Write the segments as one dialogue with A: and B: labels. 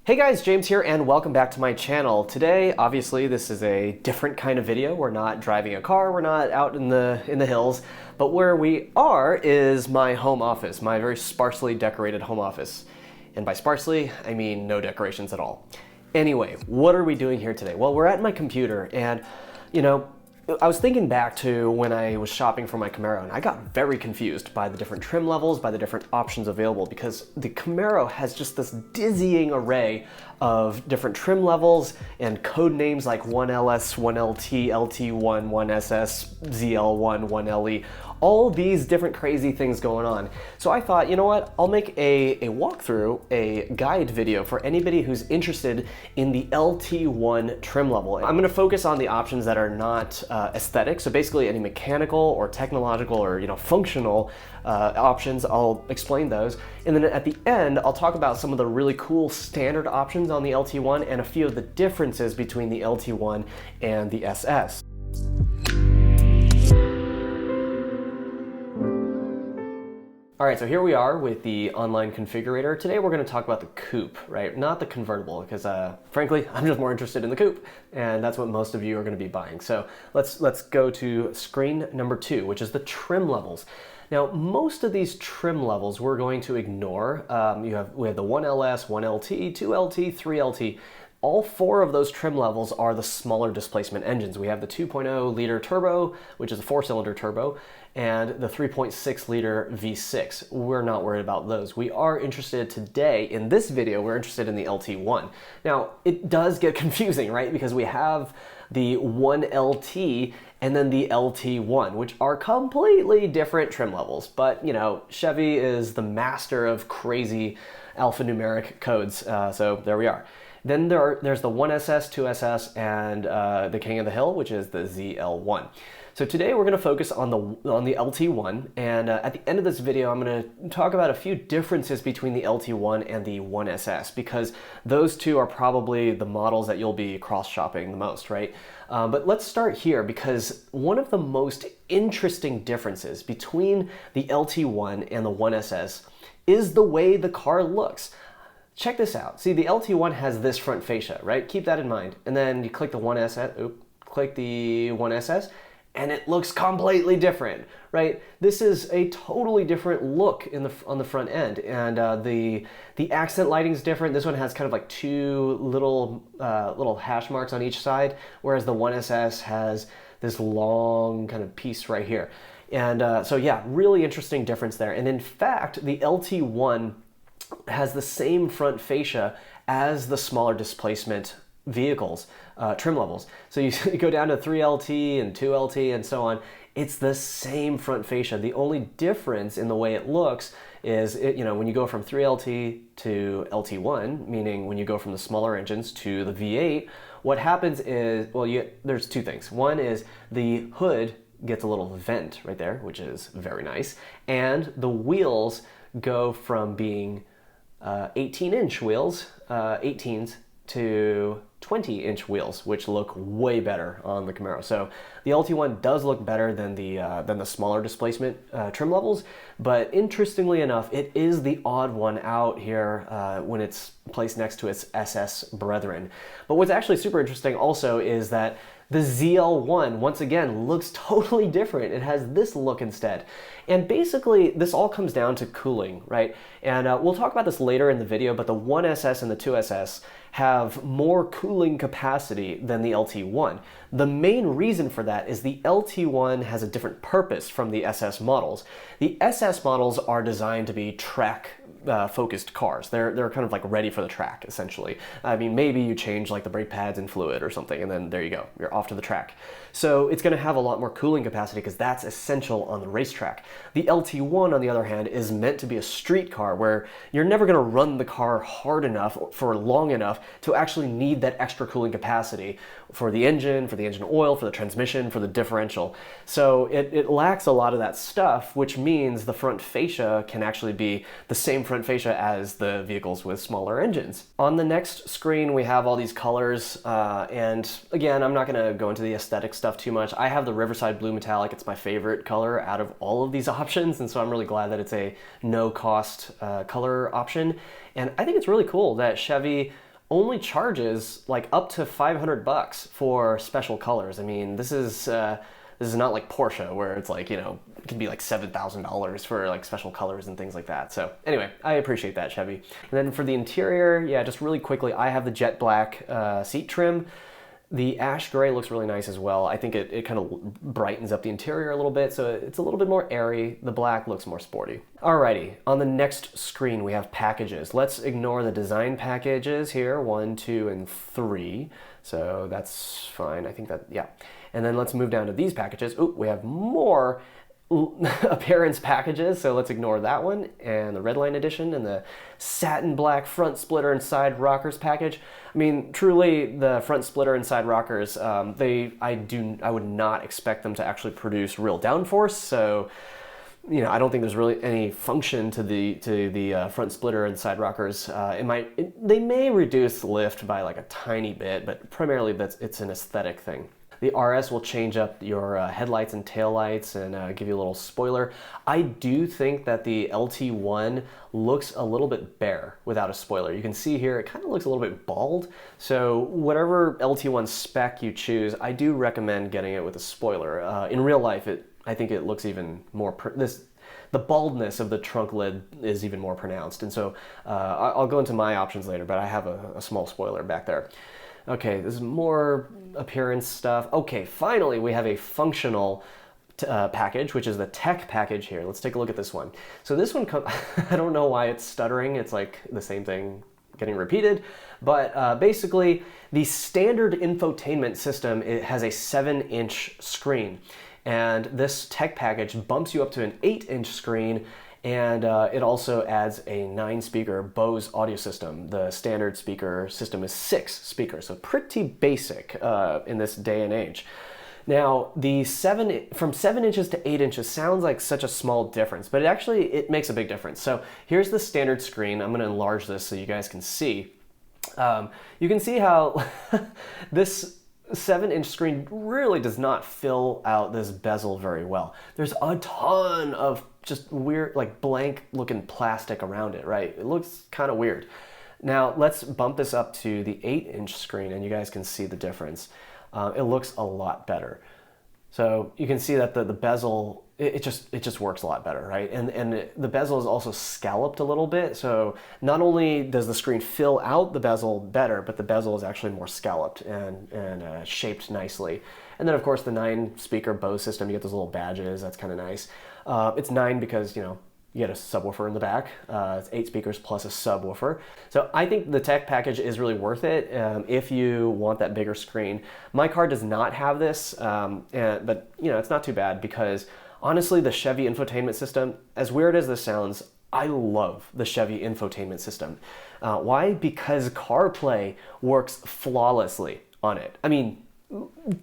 A: Hey guys, James here and welcome back to my channel. Today, obviously, this is a different kind of video. We're not driving a car, we're not out in the hills, but where we are is my home office, my very sparsely decorated home office. And by sparsely, I mean no decorations at all. Anyway, what are we doing here today? Well, we're at my computer and, I was thinking back to when I was shopping for my Camaro, and I got very confused by the different trim levels, by the different options available, because the Camaro has just this dizzying array of different trim levels and code names like 1LS, 1LT, LT1, 1SS, ZL1, 1LE, all these different crazy things going on. So I thought, you know what, I'll make a walkthrough, a guide video for anybody who's interested in the LT1 trim level. I'm gonna focus on the options that are not aesthetic, so basically any mechanical or technological or functional options, I'll explain those. And then at the end, I'll talk about some of the really cool standard options on the LT1 and a few of the differences between the LT1 and the SS. All right, so here we are with the online configurator. Today we're gonna talk about the coupe, right? Not the convertible, because frankly, I'm just more interested in the coupe, and that's what most of you are gonna be buying. So let's go to screen number 2, which is the trim levels. Now, most of these trim levels we're going to ignore. We have the 1LS, 1LT, 2LT, 3LT. All 4 of those trim levels are the smaller displacement engines. We have the 2.0 liter turbo, which is a 4-cylinder turbo, and the 3.6 liter V6. We're not worried about those. We are interested today, in this video, we're interested in the LT1. Now, it does get confusing, right? Because we have the 1LT and then the LT1, which are completely different trim levels. But, Chevy is the master of crazy alphanumeric codes, so there we are. Then there's the 1SS, 2SS, and the King of the Hill, which is the ZL1. So today we're going to focus on the LT1, and at the end of this video I'm going to talk about a few differences between the LT1 and the 1SS, because those two are probably the models that you'll be cross-shopping the most, right? But let's start here, because one of the most interesting differences between the LT1 and the 1SS is the way the car looks. Check this out. See, the LT1 has this front fascia, right? Keep that in mind. And then you click the 1SS, and it looks completely different, right? This is a totally different look on the front end, and the accent lighting is different. This one has kind of like 2 little hash marks on each side, whereas the 1SS has this long kind of piece right here. And so yeah, really interesting difference there. And in fact, the LT1 has the same front fascia as the smaller displacement vehicles, trim levels. So you go down to 3LT and 2LT and so on, it's the same front fascia. The only difference in the way it looks is, when you go from 3LT to LT1, meaning when you go from the smaller engines to the V8, what happens is, there's 2 things. One is the hood gets a little vent right there, which is very nice, and the wheels go from being 18-inch wheels, 18s, to 20-inch wheels, which look way better on the Camaro. So the LT1 does look better than the smaller displacement trim levels, but interestingly enough, it is the odd one out here when it's placed next to its SS brethren. But what's actually super interesting also is that the ZL1, once again, looks totally different. It has this look instead. And basically, this all comes down to cooling, right? And we'll talk about this later in the video, but the 1SS and the 2SS have more cooling capacity than the LT1. The main reason for that is the LT1 has a different purpose from the SS models. The SS models are designed to be track focused cars. They're kind of like ready for the track, essentially. I mean, maybe you change like the brake pads and fluid or something, and then there you go, you're off to the track. So it's going to have a lot more cooling capacity because that's essential on the racetrack. The LT1, on the other hand, is meant to be a street car where you're never going to run the car hard enough for long enough to actually need that extra cooling capacity for the engine oil, for the transmission, for the differential. So it lacks a lot of that stuff, which means the front fascia can actually be the same front fascia as the vehicles with smaller engines. On the next screen, we have all these colors, and again, I'm not going to go into the aesthetic stuff too much. I have the Riverside Blue Metallic. It's my favorite color out of all of these options, and so I'm really glad that it's a no-cost color option. And I think it's really cool that Chevy only charges like up to $500 for special colors. I mean, this is not like Porsche where it's like, you know, it can be like $7,000 for like special colors and things like that. So anyway, I appreciate that, Chevy. And then for the interior, yeah, just really quickly, I have the jet black seat trim. The ash gray looks really nice as well. I think it kind of brightens up the interior a little bit, so it's a little bit more airy. The black looks more sporty. Alrighty, on the next screen we have packages. Let's ignore the design packages here, 1, 2, and 3. So that's fine, I think that, yeah. And then let's move down to these packages. Ooh, we have more appearance packages, so let's ignore that one, and the Redline edition and the satin black front splitter and side rockers package. I mean, truly, the front splitter and side rockers, I would not expect them to actually produce real downforce, so you know, I don't think there's really any function to the front splitter and side rockers. They may reduce lift by like a tiny bit, but primarily it's an aesthetic thing. The RS will change up your headlights and taillights and give you a little spoiler. I do think that the LT1 looks a little bit bare without a spoiler. You can see here it kind of looks a little bit bald. So whatever LT1 spec you choose, I do recommend getting it with a spoiler. In real life, I think it looks even more, the baldness of the trunk lid is even more pronounced. And so I'll go into my options later, but I have a small spoiler back there. Okay, this is more appearance stuff. Okay, finally we have a functional package, which is the tech package here. Let's take a look at this one. So this one, I don't know why it's stuttering. It's like the same thing getting repeated, but basically the standard infotainment system, it has a 7-inch screen. And this tech package bumps you up to an 8-inch screen, and it also adds a 9-speaker Bose audio system. The standard speaker system is 6 speakers, so pretty basic in this day and age. Now, from 7 inches to 8 inches sounds like such a small difference, but it makes a big difference. So here's the standard screen. I'm going to enlarge this so you guys can see. You can see how this 7-inch screen really does not fill out this bezel very well. There's a ton of just weird, like blank looking plastic around it, right? It looks kind of weird. Now let's bump this up to the 8-inch screen and you guys can see the difference. It looks a lot better. So you can see that the bezel, it just works a lot better, right? And the bezel is also scalloped a little bit. So not only does the screen fill out the bezel better, but the bezel is actually more scalloped and shaped nicely. And then of course the 9-speaker Bose system, you get those little badges. That's kind of nice. It's 9 because, you know, you get a subwoofer in the back. It's 8 speakers plus a subwoofer. So I think the tech package is really worth it if you want that bigger screen. My car does not have this, but you know, it's not too bad because honestly, the Chevy infotainment system, as weird as this sounds, I love the Chevy infotainment system. Why? Because CarPlay works flawlessly on it. I mean,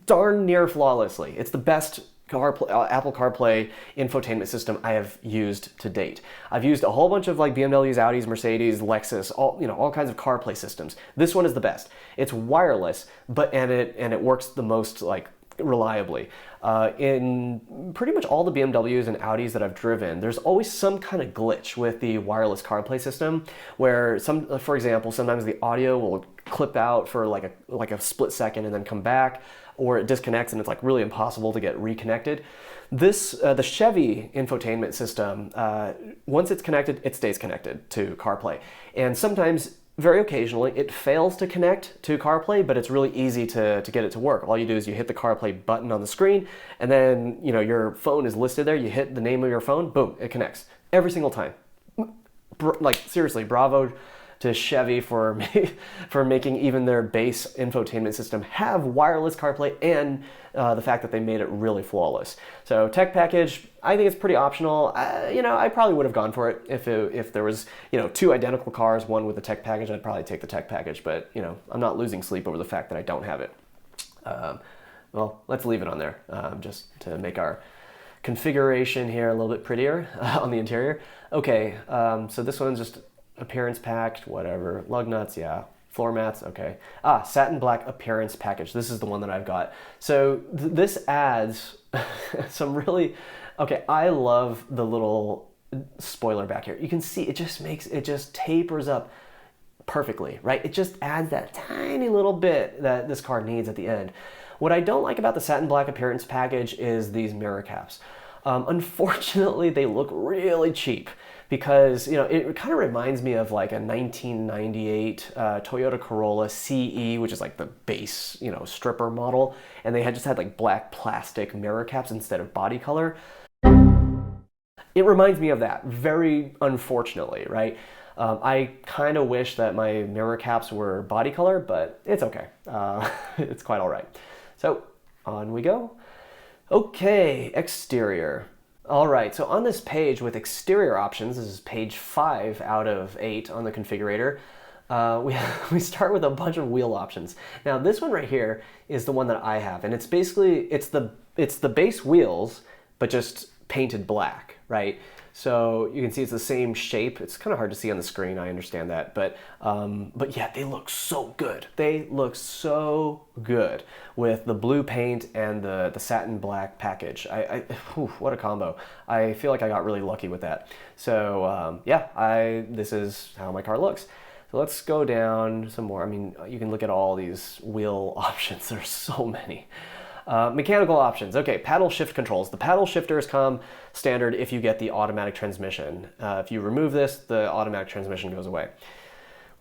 A: darn near flawlessly. It's the best Apple CarPlay infotainment system I have used to date. I've used a whole bunch of like BMWs, Audis, Mercedes, Lexus, all kinds of CarPlay systems. This one is the best. It's wireless, and it works the most like reliably. In pretty much all the BMWs and Audis that I've driven, there's always some kind of glitch with the wireless CarPlay system where for example, sometimes the audio will clip out for like a split second and then come back, or it disconnects and it's like really impossible to get reconnected. The Chevy infotainment system, once it's connected, it stays connected to CarPlay. And sometimes, very occasionally, it fails to connect to CarPlay, but it's really easy to get it to work. All you do is you hit the CarPlay button on the screen, and then your phone is listed there. You hit the name of your phone, boom, it connects every single time. Like seriously, bravo to Chevy for making even their base infotainment system have wireless CarPlay and the fact that they made it really flawless. So tech package, I think it's pretty optional. I probably would have gone for it if there was 2 identical cars, one with the tech package. I'd probably take the tech package, but I'm not losing sleep over the fact that I don't have it. Well, let's leave it on there just to make our configuration here a little bit prettier on the interior. Okay, so this one's just appearance packed, whatever. Lug nuts, yeah. Floor mats, okay. Satin black appearance package. This is the one that I've got. So this adds some really, okay, I love the little spoiler back here. You can see it just tapers up perfectly, right? It just adds that tiny little bit that this car needs at the end. What I don't like about the satin black appearance package is these mirror caps. Unfortunately, they look really cheap because, you know, it kind of reminds me of like a 1998 Toyota Corolla CE, which is like the base, you know, stripper model, and they had just had like black plastic mirror caps instead of body color. It reminds me of that, very unfortunately, right? I kind of wish that my mirror caps were body color, but it's okay. It's quite all right. So on we go. Okay, exterior. All right, so on this page with exterior options, this is page 5 out of 8 on the configurator, we start with a bunch of wheel options. Now this one right here is the one that I have, and it's basically, it's the base wheels, but just painted black, right? So you can see it's the same shape. It's kind of hard to see on the screen, I understand that, but yeah, they look so good. They look so good with the blue paint and the satin black package. Whew, what a combo. I feel like I got really lucky with that. So yeah, this is how my car looks. So let's go down some more. I mean, you can look at all these wheel options. There's so many. Mechanical options. Okay, paddle shift controls. The paddle shifters come standard if you get the automatic transmission. If you remove this, the automatic transmission goes away.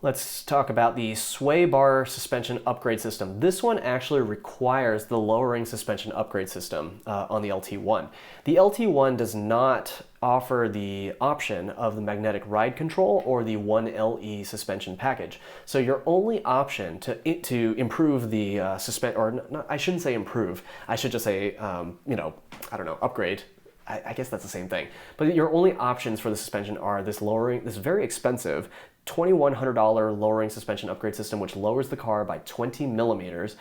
A: Let's talk about the sway bar suspension upgrade system. This one actually requires the lowering suspension upgrade system on the LT1. The LT1 does not offer the option of the magnetic ride control or the 1LE suspension package. So your only option to improve the I shouldn't say improve, I should just say, you know, I don't know, upgrade. I guess that's the same thing. But your only options for the suspension are this very expensive $2,100 lowering suspension upgrade system, which lowers the car by 20 millimeters,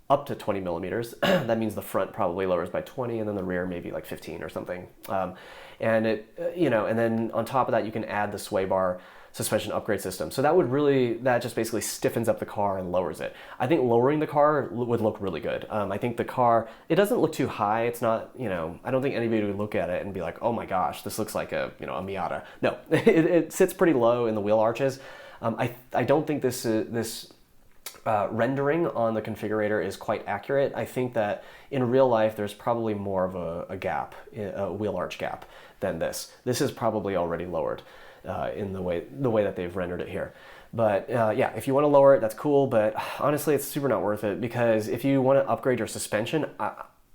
A: up to 20 millimeters. That means the front probably lowers by 20, and then the rear maybe like 15 or something. And it, you know, and then on top of that, you can add the sway bar suspension upgrade system. So that just basically stiffens up the car and lowers it. I think lowering the car would look really good. I think the car, it doesn't look too high. It's not, you know, I don't think anybody would look at it and be like, oh my gosh, this looks like a, you know, a Miata. No, it sits pretty low in the wheel arches. I don't think this rendering on the configurator is quite accurate. I think that in real life, there's probably more of a gap, a wheel arch gap than this. This is probably already lowered. In the way that they've rendered it here. But yeah, if you want to lower it, that's cool, but honestly, it's super not worth it, because if you want to upgrade your suspension,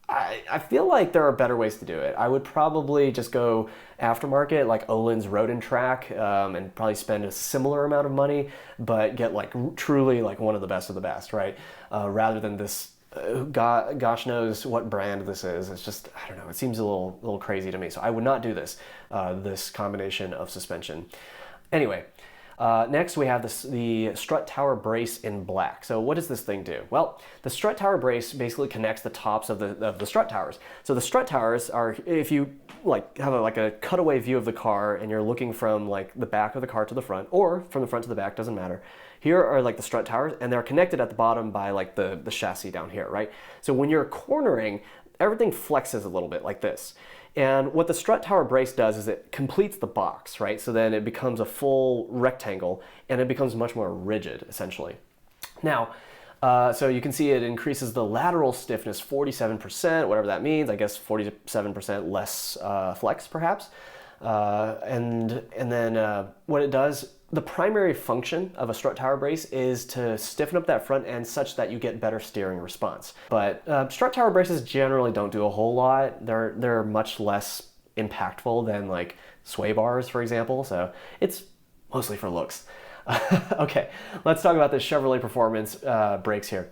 A: I feel like there are better ways to do it. I would probably just go aftermarket, like Öhlins Road and Track, and probably spend a similar amount of money, but get like truly like one of the best of the best, right? Rather than this, gosh knows what brand this is. It's just, I don't know, it seems a little crazy to me. So I would not do this, this combination of suspension. Anyway, next we have the strut tower brace in black. So what does this thing do? Well, the strut tower brace basically connects the tops of the strut towers. So the strut towers are, if you like have a cutaway view of the car and you're looking from like the back of the car to the front, or from the front to the back, doesn't matter. Here are like the strut towers, and they're connected at the bottom by like the chassis down here, right? So when you're cornering, everything flexes a little bit like this. And what the strut tower brace does is it completes the box, right? So then it becomes a full rectangle, and it becomes much more rigid, essentially. Now, so you can see it increases the lateral stiffness 47%, whatever that means. I guess 47% less flex, perhaps. And then what it does, the primary function of a strut tower brace is to stiffen up that front end such that you get better steering response. But strut tower braces generally don't do a whole lot. They're much less impactful than like sway bars, for example. So it's mostly for looks. Okay, let's talk about the Chevrolet Performance brakes here.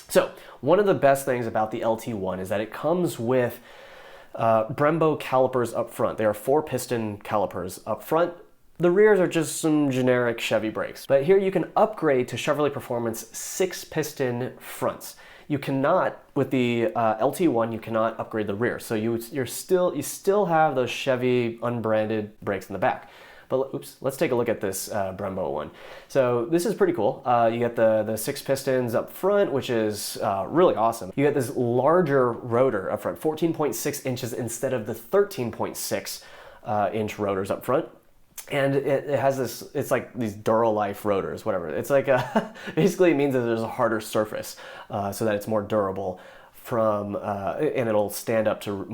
A: So one of the best things about the LT1 is that it comes with Brembo calipers up front. They are 4-piston calipers up front. The rears are just some generic Chevy brakes. But here you can upgrade to Chevrolet Performance 6-piston fronts. You cannot, with the LT1, you cannot upgrade the rear. So you still have those Chevy unbranded brakes in the back. But oops, let's take a look at this Brembo one. So this is pretty cool. You get the 6 pistons up front, which is really awesome. You get this larger rotor up front, 14.6 inches instead of the 13.6 inch rotors up front. And it has this, it's like these Duralife rotors, whatever. It's like basically it means that there's a harder surface so that it's more durable and it'll stand up to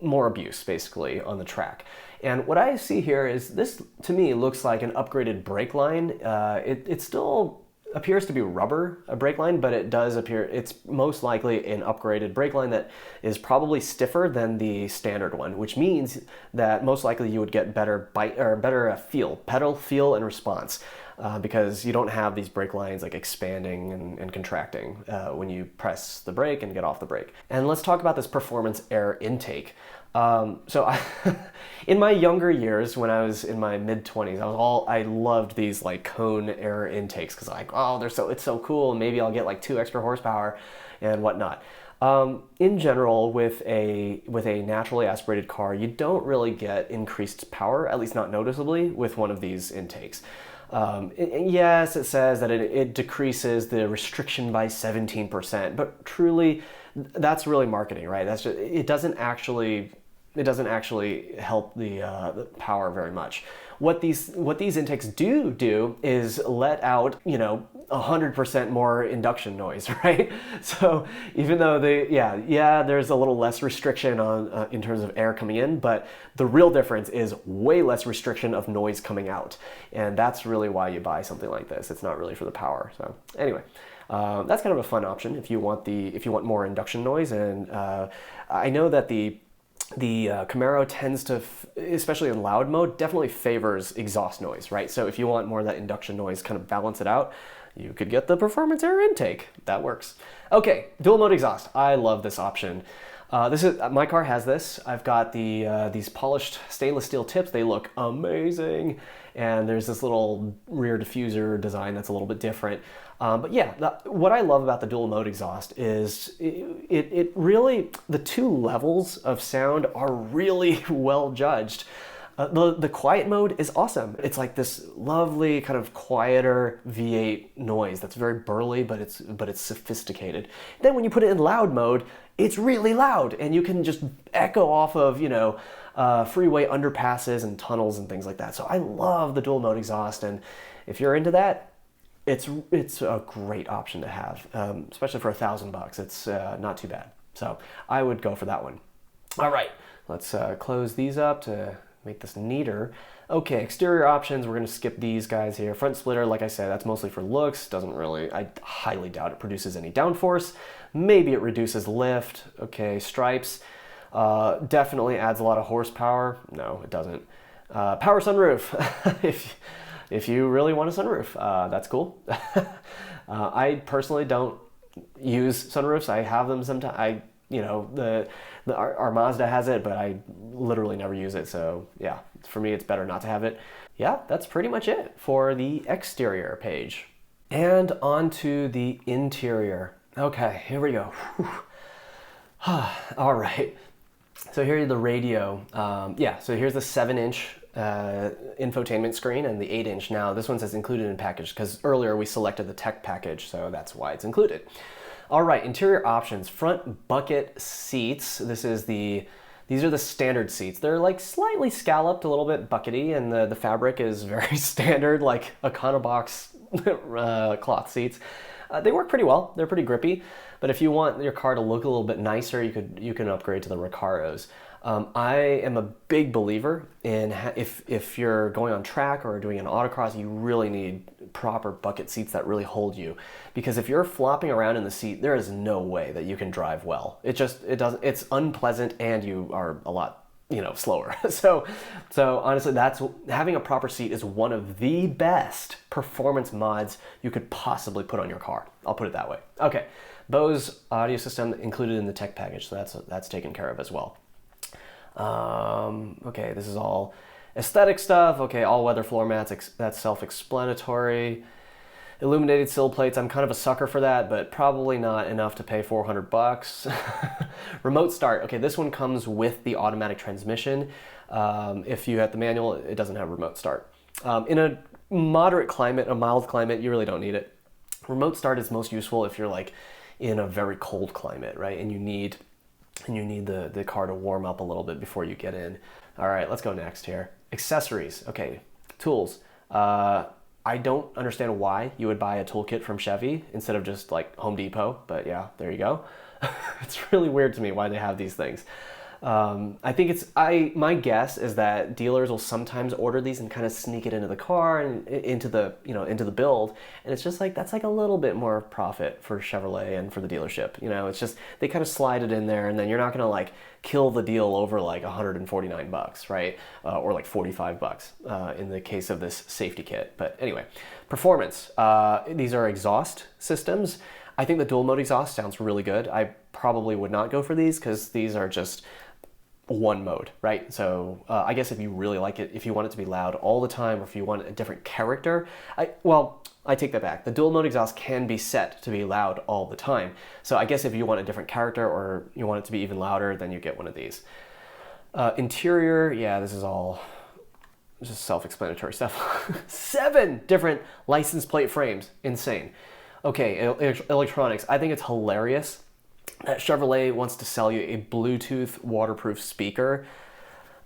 A: more abuse basically on the track. And what I see here is this, to me, looks like an upgraded brake line. It still appears to be rubber, a brake line, but it does appear, it's most likely an upgraded brake line that is probably stiffer than the standard one, which means that most likely you would get better bite or better pedal feel and response because you don't have these brake lines like expanding and contracting when you press the brake and get off the brake. And let's talk about this performance air intake. In my younger years, when I was in my mid-20s, I loved these like cone air intakes because like, oh, it's so cool, and maybe I'll get like 2 extra horsepower and whatnot. In general, with a naturally aspirated car, you don't really get increased power, at least not noticeably, with one of these intakes. Yes, it says that it decreases the restriction by 17%, but truly, that's really marketing, right? It doesn't actually help the power very much. What these intakes do is let out 100% more induction noise, right? So even though there's a little less restriction on in terms of air coming in, but the real difference is way less restriction of noise coming out, and that's really why you buy something like this. It's not really for the power. So anyway. That's kind of a fun option if you want more induction noise, and I know that the Camaro tends to, especially in loud mode, definitely favors exhaust noise, right? So if you want more of that induction noise, kind of balance it out, you could get the performance air intake. That works. Okay, dual mode exhaust. I love this option. My car has this. I've got these polished stainless steel tips. They look amazing. And there's this little rear diffuser design that's a little bit different. But yeah, what I love about the dual mode exhaust is it really, the 2 levels of sound are really well judged. The quiet mode is awesome. It's like this lovely kind of quieter V8 noise that's very burly, but it's sophisticated. Then when you put it in loud mode, it's really loud, and you can just echo off of freeway underpasses and tunnels and things like that. So I love the dual mode exhaust, and if you're into that, it's a great option to have, especially for $1,000. It's not too bad. So I would go for that one. All right, let's close these up to make this neater. Okay, exterior options, we're gonna skip these guys here. Front splitter, like I said, that's mostly for looks. I highly doubt it produces any downforce. Maybe it reduces lift. Okay, stripes, definitely adds a lot of horsepower. No, it doesn't. Power sunroof, if you really want a sunroof, that's cool. I personally don't use sunroofs. I have them sometimes. Our Mazda has it, but I literally never use it. So yeah, for me, it's better not to have it. Yeah, that's pretty much it for the exterior page. And on to the interior. Okay, here we go. All right. So here's the radio. So here's the 7-inch infotainment screen and the 8-inch. Now this one says included in package because earlier we selected the tech package, so that's why it's included. All right, interior options. Front bucket seats. These are the standard seats. They're like slightly scalloped, a little bit buckety, and the fabric is very standard, like Econobox cloth seats. They work pretty well. They're pretty grippy. But if you want your car to look a little bit nicer, you can upgrade to the Recaros. I am a big believer in if you're going on track or doing an autocross, you really need proper bucket seats that really hold you. Because if you're flopping around in the seat, there is no way that you can drive well. It's unpleasant, and you are a lot slower. So honestly, having a proper seat is one of the best performance mods you could possibly put on your car. I'll put it that way. Okay, Bose audio system included in the tech package, so that's taken care of as well. Okay, this is all aesthetic stuff. Okay, all-weather floor mats, that's self-explanatory. Illuminated sill plates, I'm kind of a sucker for that, but probably not enough to pay $400. Remote start, okay, this one comes with the automatic transmission. If you have the manual, it doesn't have remote start. In a moderate climate, a mild climate, you really don't need it. Remote start is most useful if you're like in a very cold climate, right? And you need the car to warm up a little bit before you get in. All right, let's go next here. Accessories. Okay, Tools. I don't understand why you would buy a toolkit from Chevy instead of just like Home Depot, but yeah, there you go. It's really weird to me why they have these things. I think my guess is that dealers will sometimes order these and kind of sneak it into the car and into the build. And it's just like, that's like a little bit more profit for Chevrolet and for the dealership. It's just, they kind of slide it in there, and then you're not going to like kill the deal over like $149, right? Or like $45 in the case of this safety kit. But anyway, performance. These are exhaust systems. I think the dual mode exhaust sounds really good. I probably would not go for these because these are just one mode, right? So I guess if you really like it, if you want it to be loud all the time, or if you want a different character, I take that back. The dual mode exhaust can be set to be loud all the time. So I guess if you want a different character or you want it to be even louder, then you get one of these. Interior, yeah, this is all just self-explanatory stuff. 7 different license plate frames, insane. Okay, electronics, I think it's hilarious that Chevrolet wants to sell you a Bluetooth waterproof speaker.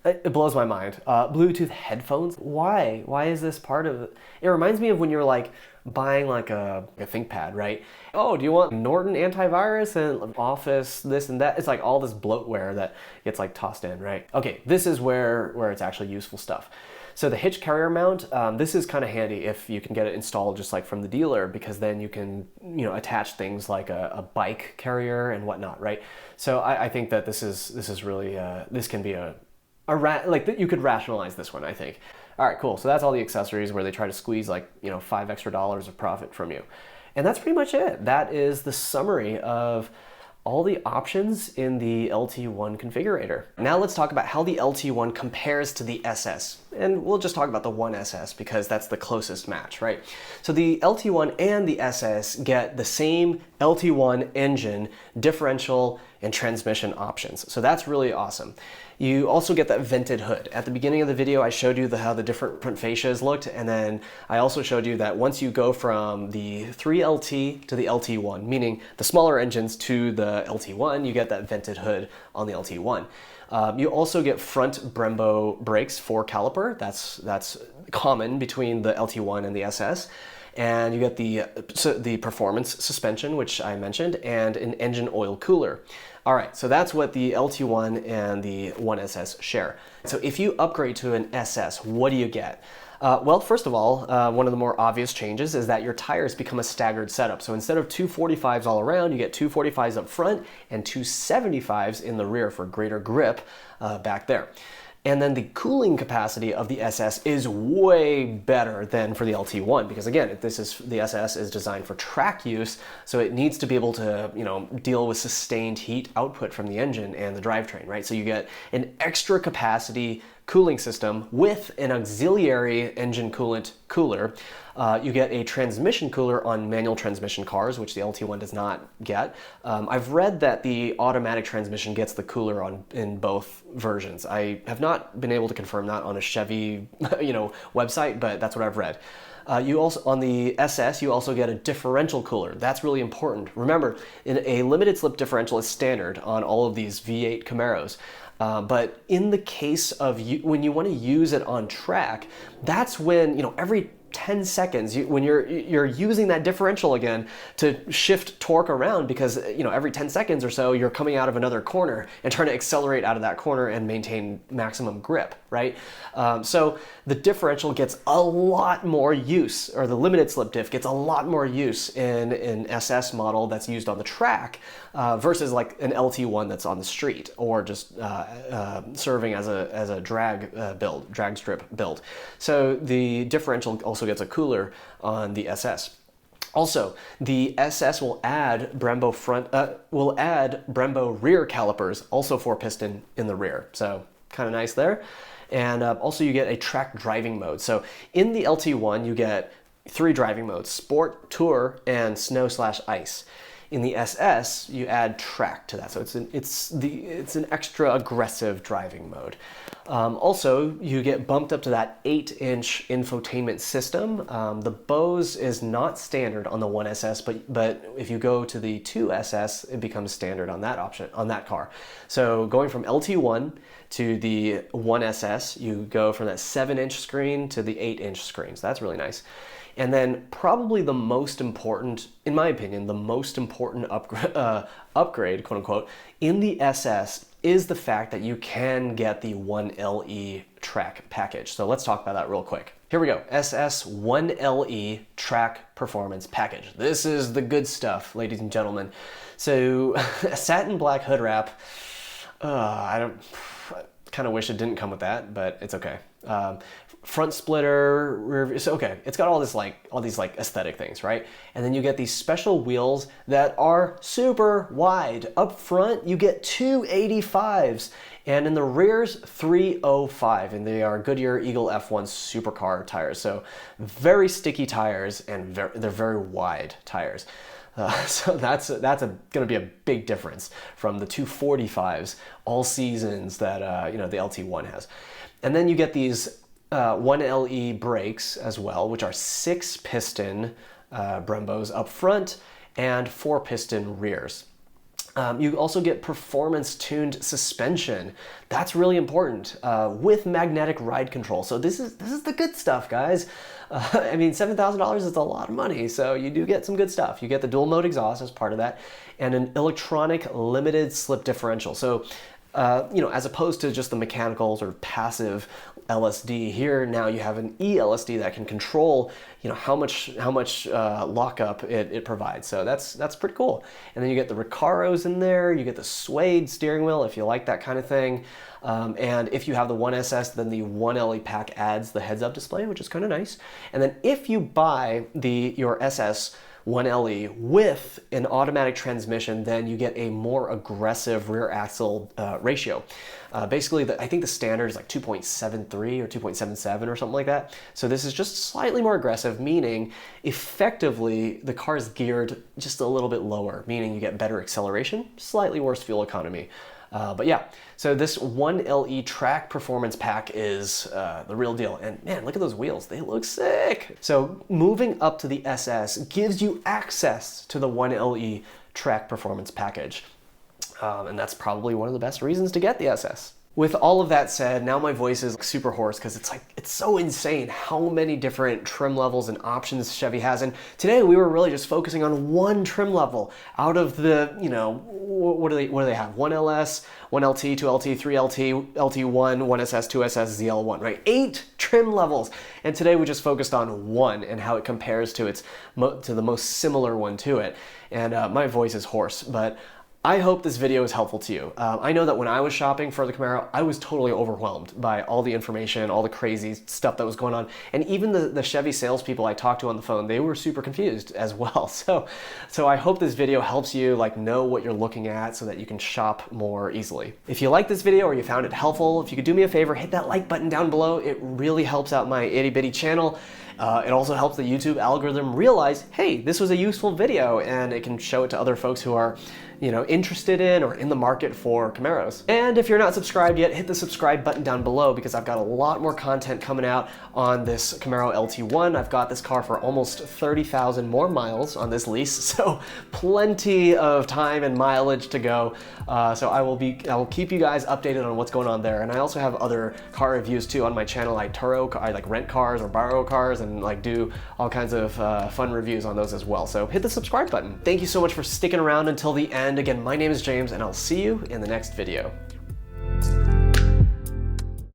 A: It blows my mind. Bluetooth headphones, why? Why is this part of it? It reminds me of when you're like buying like a ThinkPad, right? Oh, do you want Norton antivirus and Office, this and that? It's like all this bloatware that gets like tossed in, right? Okay, this is where it's actually useful stuff. So the hitch carrier mount, this is kind of handy if you can get it installed just like from the dealer, because then you can, attach things like a bike carrier and whatnot, right? So I think that this is really, this can be you could rationalize this one, I think. All right, cool. So that's all the accessories where they try to squeeze like, $5 extra of profit from you. And that's pretty much it. That is the summary of all the options in the LT1 configurator. Now let's talk about how the LT1 compares to the SS. And we'll just talk about the 1SS because that's the closest match, right? So the LT1 and the SS get the same LT1 engine, differential, and transmission options. So that's really awesome. You also get that vented hood. At the beginning of the video, I showed you how the different fascias looked, and then I also showed you that once you go from the 3LT to the LT1, meaning the smaller engines to the LT1, you get that vented hood on the LT1. You also get front Brembo brakes, 4-caliper. That's common between the LT1 and the SS. And you get the performance suspension, which I mentioned, and an engine oil cooler. All right, so that's what the LT1 and the 1SS share. So if you upgrade to an SS, what do you get? Well, first of all, one of the more obvious changes is that your tires become a staggered setup. So instead of 245s all around, you get 245s up front and 275s in the rear for greater grip back there. And then the cooling capacity of the SS is way better than for the LT1 because again, the SS is designed for track use, so it needs to be able to, deal with sustained heat output from the engine and the drivetrain, right? So you get an extra capacity cooling system with an auxiliary engine coolant cooler. You get a transmission cooler on manual transmission cars, which the LT1 does not get. I've read that the automatic transmission gets the cooler in both versions. I have not been able to confirm that on a Chevy, website, but that's what I've read. You also, on the SS, you also get a differential cooler. That's really important. Remember, a limited slip differential is standard on all of these V8 Camaros. But in the case of when you want to use it on track, that's when, every 10 seconds, when you're using that differential again to shift torque around because, every 10 seconds or so, you're coming out of another corner and trying to accelerate out of that corner and maintain maximum grip, right? So the differential gets a lot more use, or the limited slip diff gets a lot more use in an SS model that's used on the track versus like an LT1 that's on the street or just serving as a drag strip build. So the differential also gets a cooler on the SS. Also, the SS will add Brembo rear calipers, also 4-piston in the rear. So kind of nice there. And also you get a track driving mode. So in the LT1, you get 3 driving modes: Sport, Tour, and Snow/Ice. In the SS, you add track to that, so it's an extra aggressive driving mode. Also, you get bumped up to that 8-inch infotainment system. The Bose is not standard on the 1SS, but if you go to the 2SS, it becomes standard on that option, on that car. So going from LT1 to the 1SS, you go from that 7-inch screen to the 8-inch screen. So that's really nice. And then probably the most important, in my opinion, the most important upgrade, quote unquote, in the SS is the fact that you can get the 1LE track package. So let's talk about that real quick. Here we go, SS 1LE track performance package. This is the good stuff, ladies and gentlemen. So satin black hood wrap, I kind of wish it didn't come with that, but it's okay. Front splitter, rear, so okay, it's got all these like aesthetic things, right? And then you get these special wheels that are super wide. Up front, you get 285s, and in the rears, 305, and they are Goodyear Eagle F1 supercar tires. So very sticky tires, and they're very wide tires. So that's going to be a big difference from the 245s all seasons that the LT1 has. And then you get these 1LE brakes as well, which are 6-piston Brembos up front and 4-piston rears. You also get performance-tuned suspension. That's really important with magnetic ride control. So this is the good stuff, guys. I mean, $7,000 is a lot of money, so you do get some good stuff. You get the dual mode exhaust as part of that, and an electronic limited slip differential. So, as opposed to just the mechanical sort of passive LSD, here now you have an eLSD that can control, how much lockup it provides. So that's pretty cool. And then you get the Recaros in there. You get the suede steering wheel if you like that kind of thing. And if you have the 1SS, then the 1LE pack adds the heads-up display, which is kind of nice. And then if you buy your SS 1LE with an automatic transmission, then you get a more aggressive rear axle ratio. Basically, I think the standard is like 2.73 or 2.77 or something like that. So this is just slightly more aggressive, meaning effectively the car is geared just a little bit lower, meaning you get better acceleration, slightly worse fuel economy. But yeah, so this 1LE track performance pack is the real deal. And man, look at those wheels. They look sick. So moving up to the SS gives you access to the 1LE track performance package. And that's probably one of the best reasons to get the SS. With all of that said, now my voice is super hoarse because it's so insane how many different trim levels and options Chevy has. And today we were really just focusing on one trim level out of the, what do they have? 1LS, 1LT, 2LT, 3LT, LT1, 1SS, 2SS, ZL1, right? 8 trim levels. And today we just focused on one and how it compares to the most similar one to it. And my voice is hoarse, but I hope this video is helpful to you. I know that when I was shopping for the Camaro, I was totally overwhelmed by all the information, all the crazy stuff that was going on. And even the Chevy salespeople I talked to on the phone, they were super confused as well. So I hope this video helps you know what you're looking at so that you can shop more easily. If you liked this video or you found it helpful, if you could do me a favor, hit that like button down below. It really helps out my itty bitty channel. It also helps the YouTube algorithm realize, hey, this was a useful video, and it can show it to other folks who are, interested in or in the market for Camaros. And if you're not subscribed yet, hit the subscribe button down below because I've got a lot more content coming out on this Camaro LT1. I've got this car for almost 30,000 more miles on this lease, so plenty of time and mileage to go. So I will keep you guys updated on what's going on there. And I also have other car reviews too on my channel. I rent cars or borrow cars and do all kinds of fun reviews on those as well. So hit the subscribe button. Thank you so much for sticking around until the end. Again, my name is James, and I'll see you in the next video.